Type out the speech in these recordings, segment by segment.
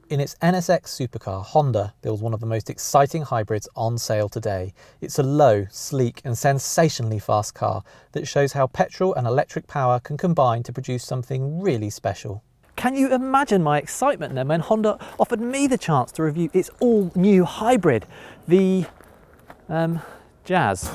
In its NSX supercar, Honda builds one of the most exciting hybrids on sale today. It's a low, sleek and sensationally fast car that shows how petrol and electric power can combine to produce something really special. Can you imagine my excitement then when Honda offered me the chance to review its all-new hybrid, the Jazz?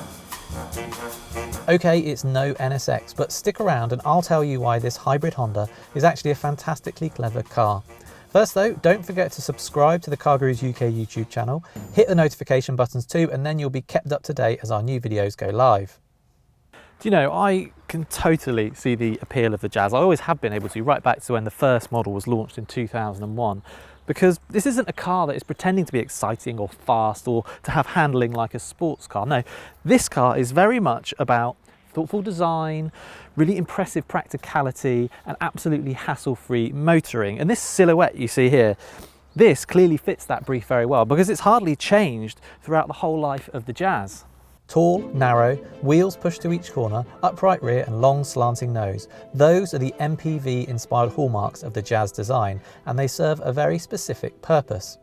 Okay, it's no NSX, but stick around and I'll tell you why this hybrid Honda is actually a fantastically clever car. First though, don't forget to subscribe to the CarGurus UK YouTube channel, hit the notification buttons too, and then you'll be kept up to date as our new videos go live. Do you know, I can totally see the appeal of the Jazz. I always have been able to, right back to when the first model was launched in 2001, because this isn't a car that is pretending to be exciting or fast or to have handling like a sports car. No, this car is very much about thoughtful design, really impressive practicality and absolutely hassle-free motoring. And this silhouette you see here, this clearly fits that brief very well because it's hardly changed throughout the whole life of the Jazz. Tall, narrow, wheels pushed to each corner, upright rear and long slanting nose. Those are the MPV inspired hallmarks of the Jazz design, and they serve a very specific purpose.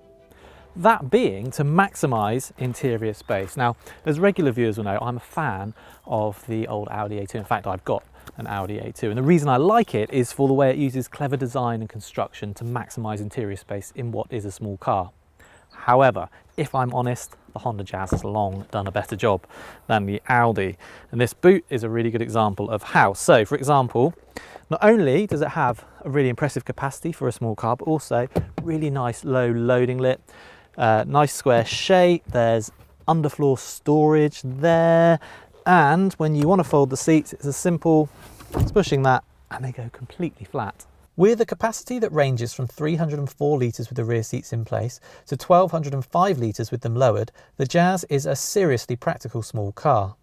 That being to maximise interior space. Now, as regular viewers will know, I'm a fan of the old Audi A2. In fact, I've got an Audi A2, and the reason I like it is for the way it uses clever design and construction to maximise interior space in what is a small car. However, if I'm honest, the Honda Jazz has long done a better job than the Audi, and this boot is a really good example of how. So, for example, not only does it have a really impressive capacity for a small car, but also really nice low loading lip, nice square shape, there's underfloor storage there, and when you want to fold the seats, it's as simple as pushing that and they go completely flat. With a capacity that ranges from 304 litres with the rear seats in place to 1205 litres with them lowered, the Jazz is a seriously practical small car.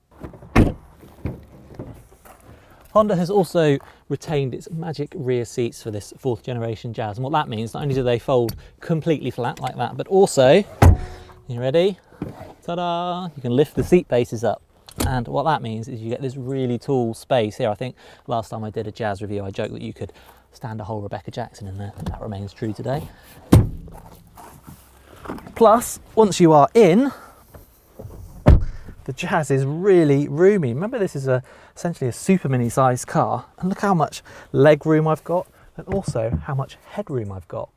Honda has also retained its magic rear seats for this 4th generation Jazz, and what that means, not only do they fold completely flat like that, but also, you ready? Ta-da! You can lift the seat bases up, and what that means is you get this really tall space here. I think last time I did a Jazz review I joked that you could stand a whole Rebecca Jackson in there. That remains true today. Plus, once you are in, the Jazz is really roomy. Remember, this is essentially a super mini sized car, and look how much leg room I've got and also how much headroom I've got.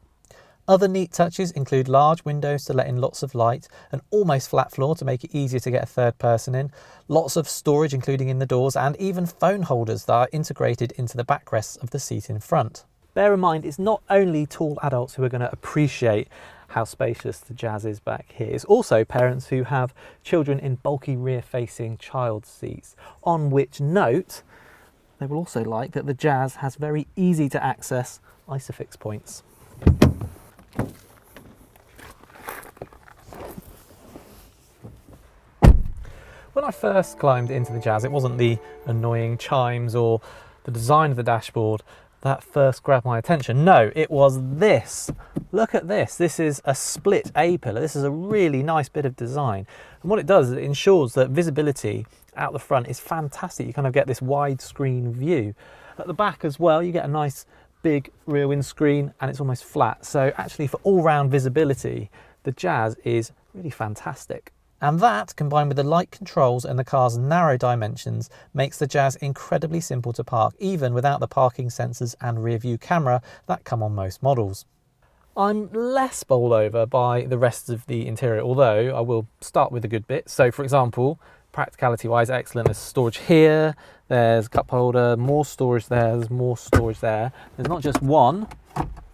Other neat touches include large windows to let in lots of light, an almost flat floor to make it easier to get a third person in, lots of storage including in the doors, and even phone holders that are integrated into the backrests of the seat in front. Bear in mind, it's not only tall adults who are going to appreciate how spacious the Jazz is back here. It's also parents who have children in bulky rear-facing child seats, on which note, they will also like that the Jazz has very easy to access ISOFIX points. When I first climbed into the Jazz, it wasn't the annoying chimes or the design of the dashboard that first grabbed my attention. No, it was this. Look at this. This is a split A-pillar. This is a really nice bit of design. And what it does is it ensures that visibility out the front is fantastic. You kind of get this widescreen view. At the back as well, you get a nice big rear windscreen and it's almost flat. So actually for all-round visibility, the Jazz is really fantastic. And that, combined with the light controls and the car's narrow dimensions, makes the Jazz incredibly simple to park, even without the parking sensors and rear view camera that come on most models. I'm less bowled over by the rest of the interior, although I will start with the good bits. So for example, practicality wise, excellent. There's storage here, there's a cup holder, more storage there, there's more storage there. There's not just one,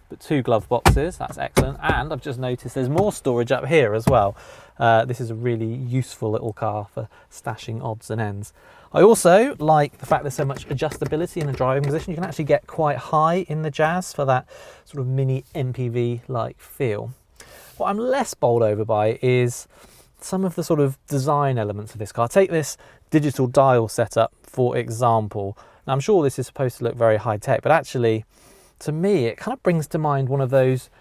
but 2 glove boxes. That's excellent. And I've just noticed there's more storage up here as well. This is a really useful little car for stashing odds and ends. I also like the fact there's so much adjustability in the driving position. You can actually get quite high in the Jazz for that sort of mini MPV-like feel. What I'm less bowled over by is some of the sort of design elements of this car. Take this digital dial setup, for example. Now, I'm sure this is supposed to look very high-tech, but actually, to me, it kind of brings to mind one of those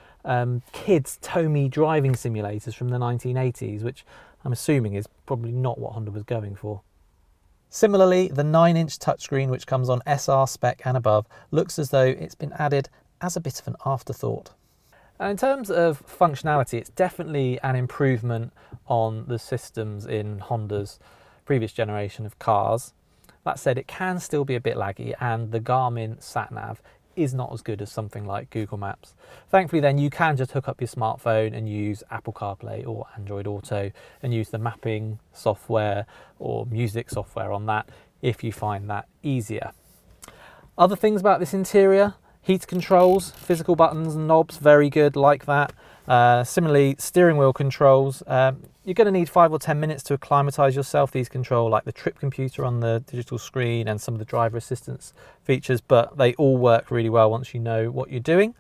kids' Tomy driving simulators from the 1980s, which I'm assuming is probably not what Honda was going for. Similarly, the 9-inch touchscreen, which comes on SR spec and above, looks as though it's been added as a bit of an afterthought. And in terms of functionality, it's definitely an improvement on the systems in Honda's previous generation of cars. That said, it can still be a bit laggy, and the Garmin sat-nav is not as good as something like Google Maps. Thankfully then you can just hook up your smartphone and use Apple CarPlay or Android Auto and use the mapping software or music software on that if you find that easier. Other things about this interior: heat controls, physical buttons and knobs, very good, like that. Similarly, steering wheel controls. You're going to need 5 or 10 minutes to acclimatise yourself. These control like the trip computer on the digital screen and some of the driver assistance features, but they all work really well once you know what you're doing.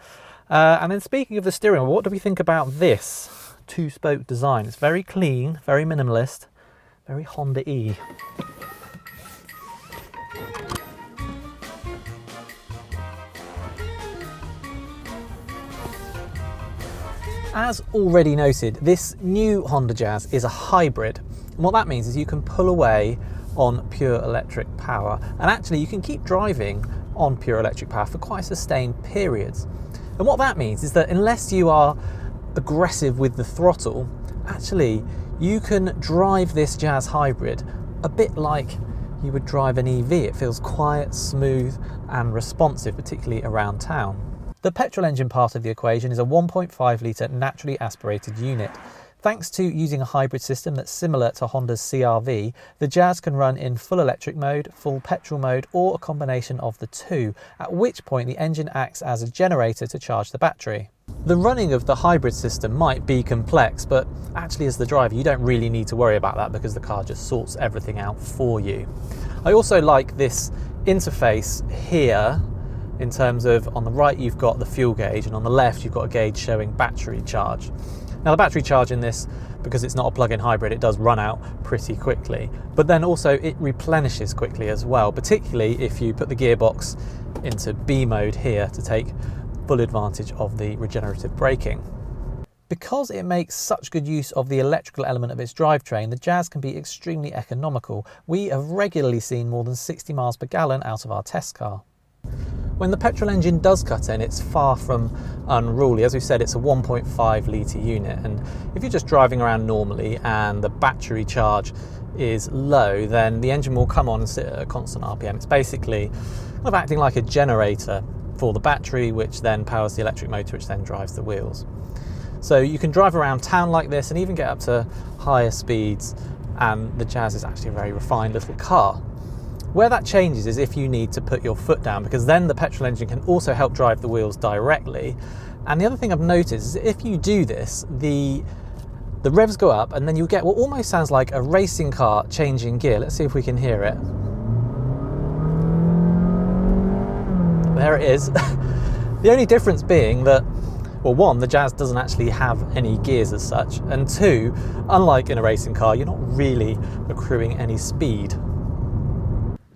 And then speaking of the steering wheel, what do we think about this two-spoke design? It's very clean, very minimalist, very Honda-y. As already noted, this new Honda Jazz is a hybrid. And what that means is you can pull away on pure electric power, and actually you can keep driving on pure electric power for quite sustained periods. And what that means is that unless you are aggressive with the throttle, actually you can drive this Jazz hybrid a bit like you would drive an EV. It feels quiet, smooth and responsive, particularly around town. The petrol engine part of the equation is a 1.5 litre naturally aspirated unit. Thanks to using a hybrid system that's similar to Honda's CR-V, the Jazz can run in full electric mode, full petrol mode, or a combination of the two, at which point the engine acts as a generator to charge the battery. The running of the hybrid system might be complex, but actually as the driver you don't really need to worry about that because the car just sorts everything out for you. I also like this interface here, in terms of on the right you've got the fuel gauge and on the left you've got a gauge showing battery charge. Now the battery charge in this, because it's not a plug-in hybrid, it does run out pretty quickly, but then also it replenishes quickly as well, particularly if you put the gearbox into B mode here to take full advantage of the regenerative braking. Because it makes such good use of the electrical element of its drivetrain, the Jazz can be extremely economical. We have regularly seen more than 60 miles per gallon out of our test car. When the petrol engine does cut in, it's far from unruly. As we said, it's a 1.5 litre unit, and if you're just driving around normally and the battery charge is low, then the engine will come on and sit at a constant RPM. It's basically kind of acting like a generator for the battery, which then powers the electric motor, which then drives the wheels. So you can drive around town like this and even get up to higher speeds, and the Jazz is actually a very refined little car. Where that changes is if you need to put your foot down, because then the petrol engine can also help drive the wheels directly. And the other thing I've noticed is if you do this, the revs go up and then you get what almost sounds like a racing car changing gear. Let's see if we can hear it. There it is. The only difference being that, well, one, the Jazz doesn't actually have any gears as such, and two, unlike in a racing car, you're not really accruing any speed.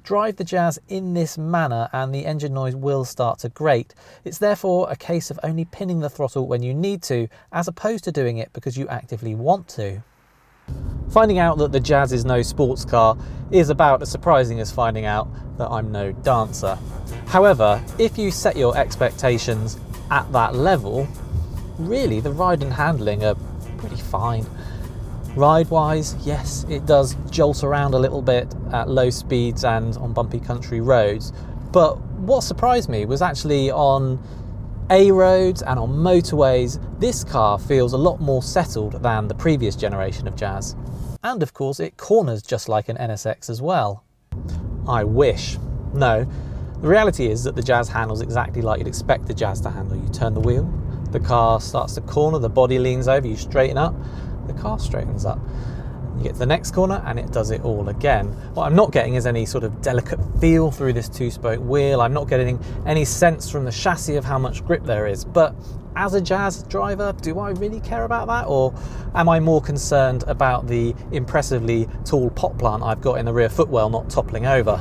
Drive the Jazz in this manner and the engine noise will start to grate. It's therefore a case of only pinning the throttle when you need to, as opposed to doing it because you actively want to. Finding out that the Jazz is no sports car is about as surprising as finding out that I'm no dancer. However, if you set your expectations at that level, really the ride and handling are pretty fine. Ride-wise, yes, it does jolt around a little bit at low speeds and on bumpy country roads, but what surprised me was actually on A roads and on motorways, this car feels a lot more settled than the previous generation of Jazz. And of course, it corners just like an NSX as well. I wish. No, the reality is that the Jazz handles exactly like you'd expect the Jazz to handle. You turn the wheel, the car starts to corner, the body leans over, you straighten up, the car straightens up. You get to the next corner and it does it all again. What I'm not getting is any sort of delicate feel through this two-spoke wheel. I'm not getting any sense from the chassis of how much grip there is. But as a Jazz driver, do I really care about that? Or am I more concerned about the impressively tall pot plant I've got in the rear footwell not toppling over?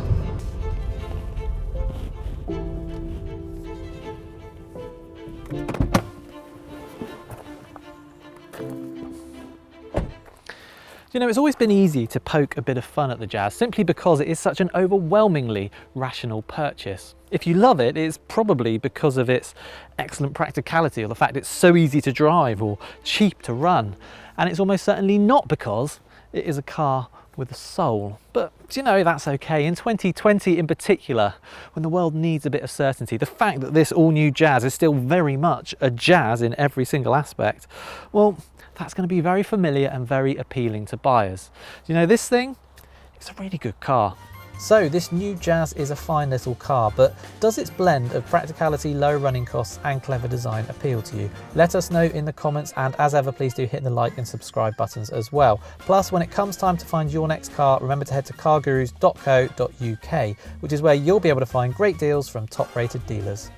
You know, it's always been easy to poke a bit of fun at the Jazz simply because it is such an overwhelmingly rational purchase. If you love it, it's probably because of its excellent practicality or the fact it's so easy to drive or cheap to run. And it's almost certainly not because it is a car with a soul. But you know, that's okay. In 2020 in particular, when the world needs a bit of certainty, the fact that this all-new Jazz is still very much a Jazz in every single aspect, well, that's going to be very familiar and very appealing to buyers. You know, this thing, it's a really good car. So this new Jazz is a fine little car, but does its blend of practicality, low running costs and clever design appeal to you? Let us know in the comments, and as ever, please do hit the like and subscribe buttons as well. Plus, when it comes time to find your next car, remember to head to cargurus.co.uk, which is where you'll be able to find great deals from top rated dealers.